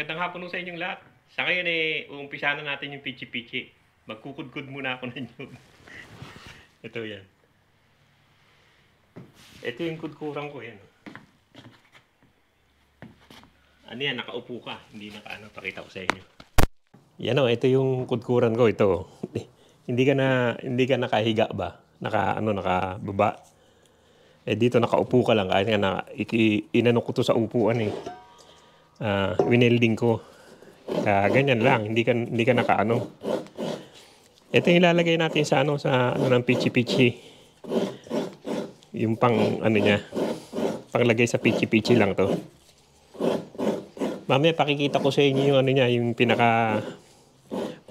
Magandang hapon sa inyong lahat. Sa ngayon uumpisa na natin yung pichi-pichi. Magkukudkud muna ako ng nyug. Ito yan. Ito yung kudkuran ko yan. Ano yan, nakaupo ka. Hindi pakita ko sa inyo. Yan ito yung kudkuran ko. Ito. Hindi ka nakahiga ba? Nakababa. Dito nakaupo ka lang. Kahit nga inano ko to sa upuan winelding ko. Ganyan lang, hindi ka nakaano. Ito yung ilalagay natin sa ng pichi-pichi. Yung panglagay sa pichi-pichi lang to. Mamaya pakikita ko sa inyo yung yung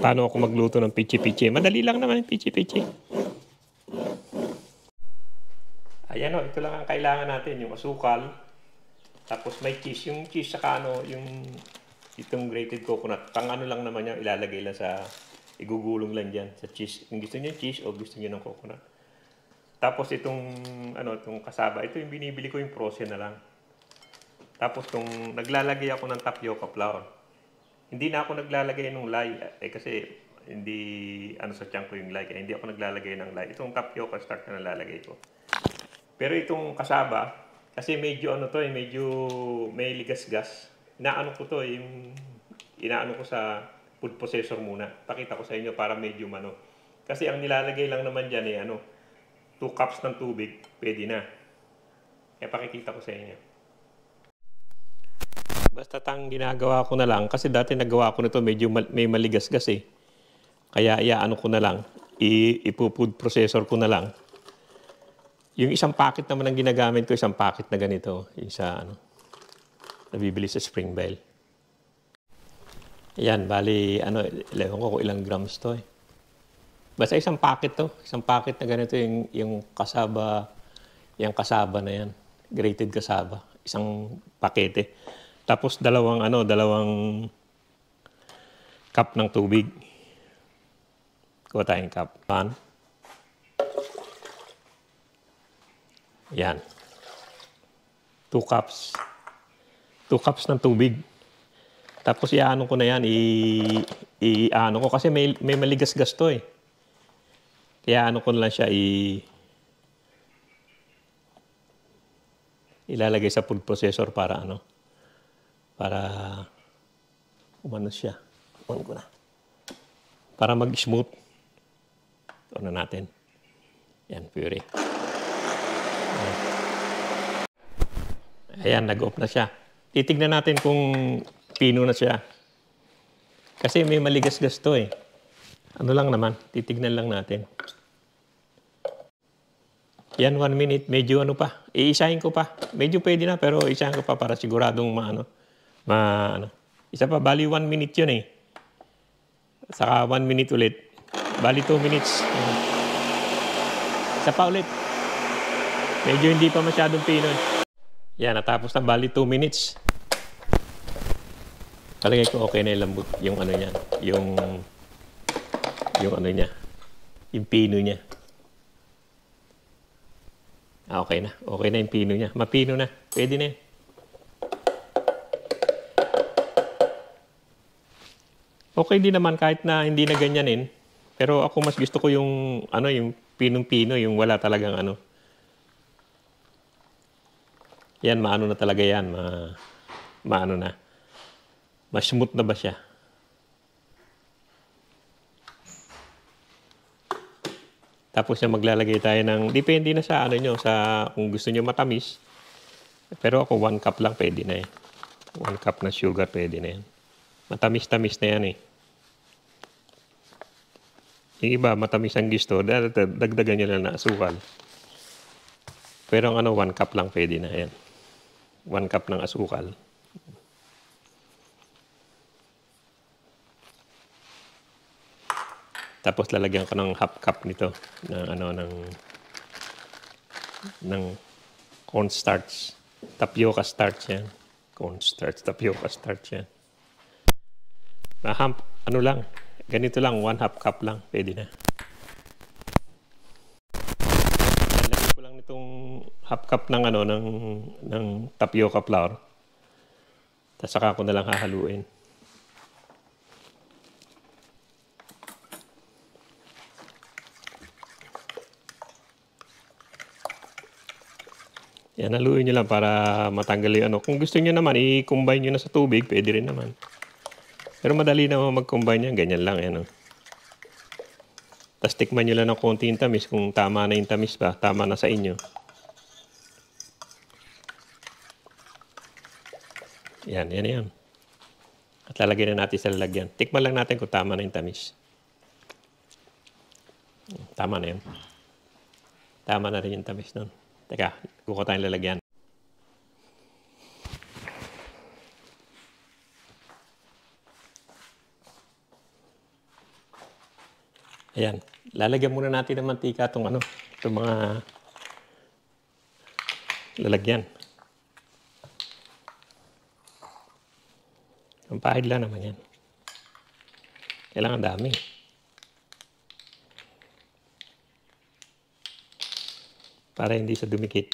paano ako magluto ng pichi-pichi. Madali lang naman yung pichi-pichi. Ayan ito lang ang kailangan natin, yung asukal. Tapos may cheese, yung cheese saka itong grated coconut. Lang naman yan, ilalagay lang igugulong lang dyan sa cheese. Kung gusto niyo cheese o gusto niyo ng coconut. Tapos itong kasaba, ito yung binibili ko yung frozen na lang. Tapos naglalagay ako ng tapioca flour. Hindi na ako naglalagay ng lye kasi hindi sa tiyan ko yung lye, kaya hindi ako naglalagay ng lye. Itong tapioca starch na nalalagay ko. Pero itong kasaba, kasi medyo medyo may ligas-gas. Inaano ko to, inaano ko sa food processor muna. Pakita ko sa inyo para medyo Kasi ang nilalagay lang naman dyan 2 cups ng tubig, pwede na. Pakikita ko sa inyo. Basta ginagawa ko na lang, kasi dati nagawa ko nito medyo may maligas-gas Kaya iaano ko na lang, ipo-food processor ko na lang. Yung isang packet naman ang ginagamit ko, isang packet na ganito, yung sa nabibili sa Springville. Ayan, bali, ewan ko kung ilang grams to Basta isang packet to, isang packet na ganito yung kasaba na yan, grated kasaba, isang pakete. Tapos dalawang cup ng tubig. Kuha tayong cup. Yan. 2 cups. 2 cups ng tubig. Tapos iaano ko na yan, iaano ko kasi may maligas-gas to Kaya ko na lang siya ilalagay sa food processor para para umano siya. Umano ko na. Para mag-smooth. Ito na natin. Yan, puree. Ayan, nag-off na siya. Titignan natin kung pino na siya. Kasi may maligas-gas to lang naman, titignan lang natin. Yan, 1 minute, medyo pa. Iisahin ko pa. Medyo pwede na, pero isahin ko pa para siguradong Isa pa, bali 1 minute yun Saka 1 minute ulit. Bali 2 minutes. Isa pa ulit. Medyo hindi pa masyadong pino Yan, natapos na, bali 2 minutes. Palagay ko okay na ilambot yung niya. Yung niya. Yung pino niya. Okay na. Okay na yung pino niya. Mapino na. Pwede na yan. Okay din naman kahit na hindi na ganyanin. Pero ako mas gusto ko yung yung pinong-pino, yung wala talagang Yan, maano na talaga yan. Maano na. Mas-smooth na ba siya? Tapos maglalagay tayo ng, depende na sa sa kung gusto nyo matamis. Pero ako 1 cup lang pwede na 1 cup na sugar pwede na yan. Matamis-tamis na yan Yung iba, matamis ang gusto, dagdagan nyo na asukal. Pero ang 1 cup lang pwede na yan. 1 cup ng asukal. Tapos lalagyan ko ng half cup nito ng cornstarch. Tapioca starch yan. Cornstarch, tapioca starch yan. Lang, ganito lang, 1/2 cup lang, pwede na. Lagyan ko lang nitong half cup ng ng tapioca flour. Tapos saka ko na lang hahaluin. Yan, haluin nyo lang para matanggal yung ano. Kung gusto nyo naman, i-combine nyo na sa tubig, pwede rin naman. Pero madali naman mag-combine yan, ganyan lang. Yan, oh. Tapos tikman nyo lang ng konti yung tamis, kung tama na yung tamis ba, tama na sa inyo. Yan, yan, yan. At lalagyan na natin sa lalagyan. Tikman lang natin kung tama na yung tamis. Tama na yun. Tama na rin yung tamis nun. Teka, kuha tayong lalagyan. Ayan, lalagyan muna natin ng mantika itong ano, itong mga lalagyan. Ang pahid lang naman yan. Kailangan dami. Para hindi sa dumikit.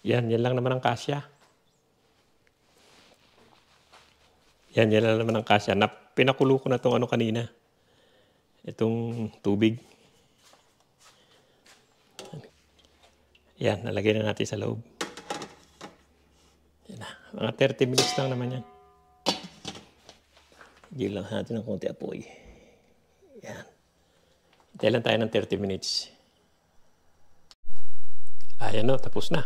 Yan lang naman ang kasya. Yan lang naman ang kasya. Pinakulo ko na itong ano kanina. Itong tubig. Yan, nalagay na natin sa loob. Yan na. Mga 30 minutes lang naman yan. Higil lang natin ng konti apoy. Yan. Hintay lang tayo ng 30 minutes. Ayan o, tapos na.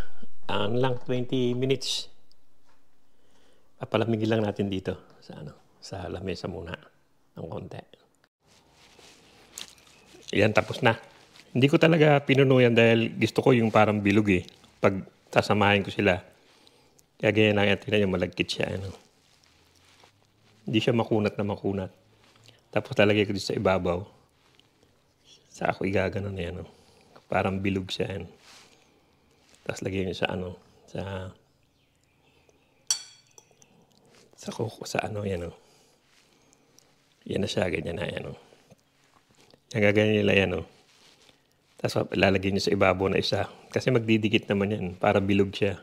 Ang lang 20 minutes. Papalamigin lang natin dito sa lamesa muna ng konti. Ayan, tapos na. Hindi ko talaga pinuno yan dahil gusto ko yung parang bilog eh. Pag sasamahin ko sila. Kaya ganyan lang yan. Tingnan nyo, malagkit siya. Ano. Hindi siya makunat na makunat. Tapos lalagay ko dito sa ibabaw. Sa ako igaganon yan. Ano. Parang bilog siya. Ano. Tapos lagay nyo sa ano. Sa ano yan. Ano. Yan na siya. Ganyan na yan. Ano. Yan gaganyan nila yan. Ano. Tapos lalagay nyo sa ibabaw na isa. Kasi magdidikit naman yan. Para bilog siya.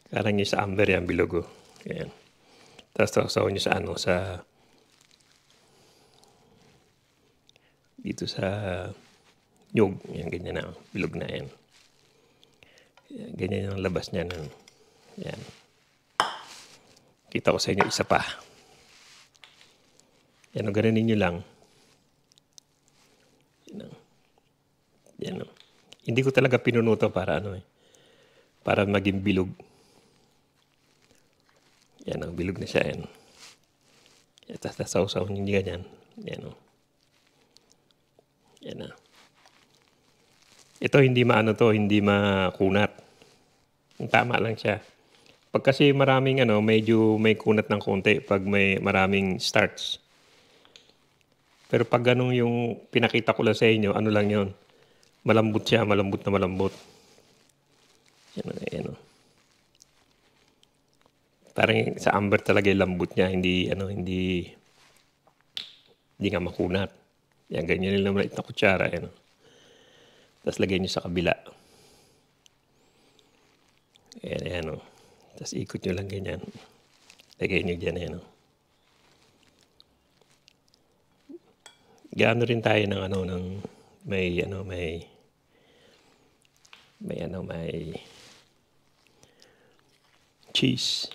Parang yung sa amber yan, bilog oh. Ayan. Tapos sausaw nyo sa ano, dito sa nyug. Yan, ganyan na. Bilog na yan. Ganyan yung labas niya. Yan. Kita ko sa inyo isa pa. Yan o, garanin nyo lang. Yan o. Hindi ko talaga pinunuto para ano eh. Para maging bilog. Yan o, bilog na siya. Yan. Tapos nasawsaw nyo ganyan. Yan o. Yan o. Ito hindi maano to, hindi makunat. Tama lang siya. Pag kasi maraming ano, medyo may kunat ng konti pag may maraming starch. Pero pag ganun yung pinakita ko lang sa inyo, ano lang yon, malambot siya, malambot na malambot. Yan o. Parang sa amber talaga yung lambot niya, hindi nga makunat. Yan, ganyan nila maliit na kutsara. Yan. Tapos lagay nyo sa kabila. Ayan o. Tapos ikot nyo lang ganyan. Lagay nyo dyan. Ayan o. Gaano rin tayo ng may cheese.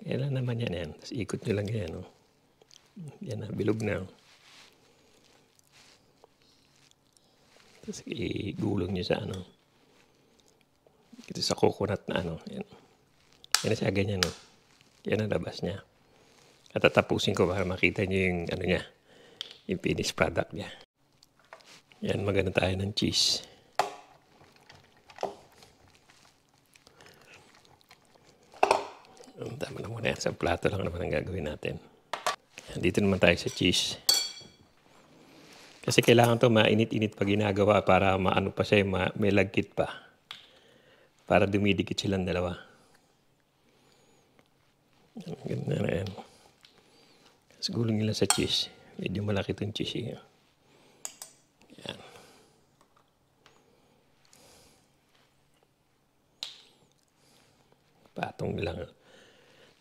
Yan lang naman yan. Tapos ikot nyo lang yan. Oh. Yan na, bilog na. Oh. Tapos igulong nyo sa ano. Ito sa coconut na ano. Yan. Yan na siya ganyan. Oh. Yan ang labas niya. At tatapusin ko para makita nyo yung ano niya. Yung finished product niya. Yan, maganda tayo ng cheese. Tama na muna yan. Sa plato lang naman ang gagawin natin. Dito naman tayo sa cheese. Kasi kailangan to mainit-init pa ginagawa para maano pa siya, may lagkit pa. Para dumidikit silang dalawa. Ganda na yan. Tapos gulong nila sa cheese. Medyo malaki itong cheese. Yan. Patong lang.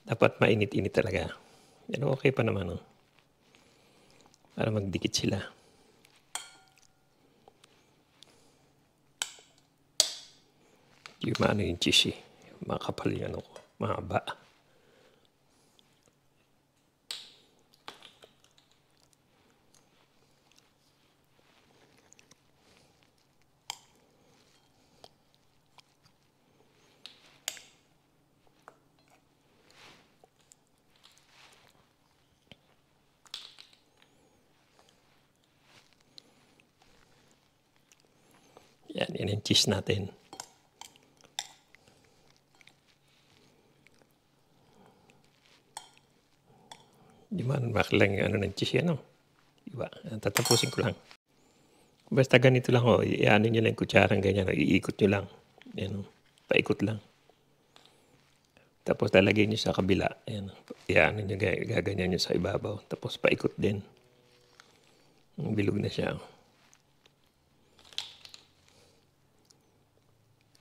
Dapat mainit-init talaga. Yan okay pa naman. Oh. Para magdikit sila. Yung maano yung cheese eh. Makapal yung ano ko. Mahaba. Yan yung cheese natin. Di man lang yung ano ng cheese yan, no? Diba? Tatapusin ko lang. Basta ganito lang, oh. Iano nyo lang yung kutsarang ganyan, oh. Iikot nyo lang. Yan, oh. Paikot lang. Tapos lalagay nyo sa kabila. Yan, iano nyo, gaganyan nyo sa ibabaw. Tapos paikot din. Bilog na siya, oh.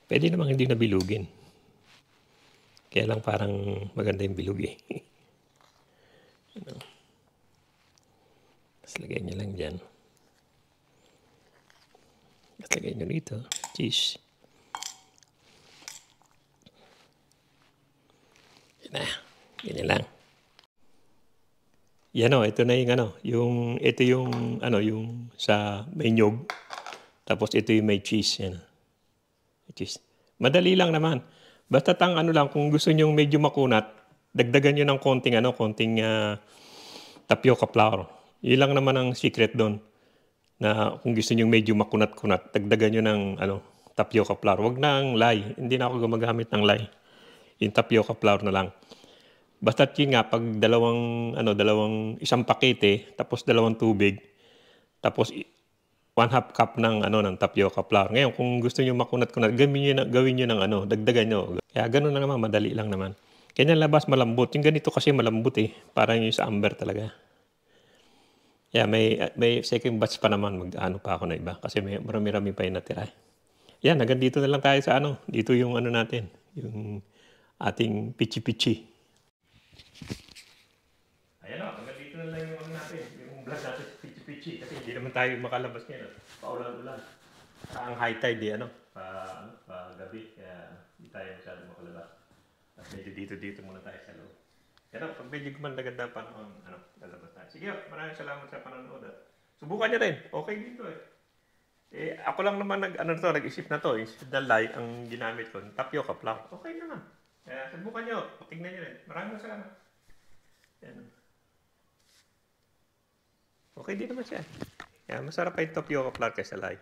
Pwede namang hindi na bilugin. Kaya lang parang maganda yung bilog eh. Ano. Tapos lagay nyo lang dyan. Tapos lagay nyo dito. Cheese. Yan na. Ganyan lang. Yan o. Ito na yung ano. Ito yung ano. Yung sa may nyog. Tapos ito yung may cheese. Yan. Cheese. Madali lang naman. Basta ano lang. Kung gusto nyo medyo makunat, dagdagan nyo ng konting tapioca flour. Yun lang naman ang secret doon. Na kung gusto niyo medyo makunat-kunat, dagdagan niyo ng tapioca flour. Wag na ang lye. Hindi na ako gumagamit ng lye. Yung tapioca flour na lang. Basta't yun nga, pag isang pakete, tapos dalawang tubig, tapos 1/2 cup ng tapioca flour. Ngayon, kung gusto niyo makunat-kunat, gawin niyo ng dagdagan niyo. Kaya ganoon lang naman, madali lang naman. Kanya labas malambot. Yung ganito kasi malambot eh. Parang yung sa amber talaga. Yeah, may second batch pa naman pa ako na iba kasi may marami-rami pa yung natira. Yan, hanggang dito na lang tayo sa dito yung natin, yung ating pichi-pichi. Ayan o, hanggang dito na lang yung natin, yung vlog natin sa pichi-pichi kasi hindi naman tayo makalabas ngayon. Paulan-ulan. Ang high tide gabi, kaya hindi tayo masyadong makalabas. At medyo dito muna tayo sa loob. Yan o, pag medyo gumanda-ganda pa lalabas tayo. Sige, maraming salamat sa panonood. Subukan niyo rin. Okay dito eh. Ako lang naman nag-isip na to. Instead na lye, ang ginamit ko, tapioca flour. Okay naman. Kaya subukan niyo. Tingnan niyo rin. Maraming salamat. Yan. Okay din naman siya. Kaya masarap pa yung tapioca flour kaysa lye.